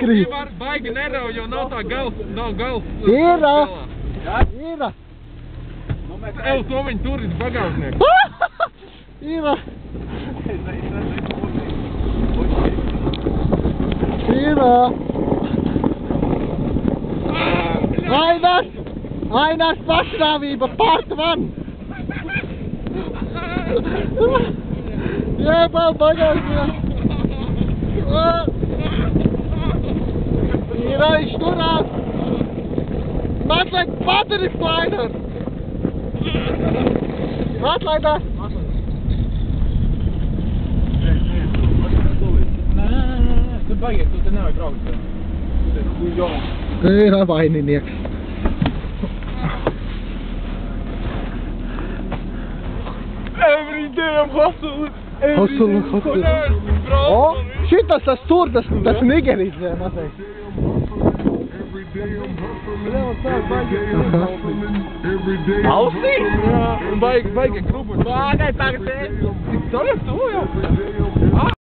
izkrīt. Baigi nerauj, jo nav tā gals. Ir! Ev, to viņi turis bagāžnieku. Ir! Ainas pašnāvība, part 1! Jēbā bagāžnieku! Viņš turās! Mazliet padaris lainar! Atlaidās! Nē, tu baigies, tu te nevajag braukt. Tu ir vaininieks. Every day I'm hustling. Hustling. O, šitas tas tur, tas Nigerijas mazais. Ausī? Jā, un baigi grubu. Bāgai tagad ēst. Cik to jau?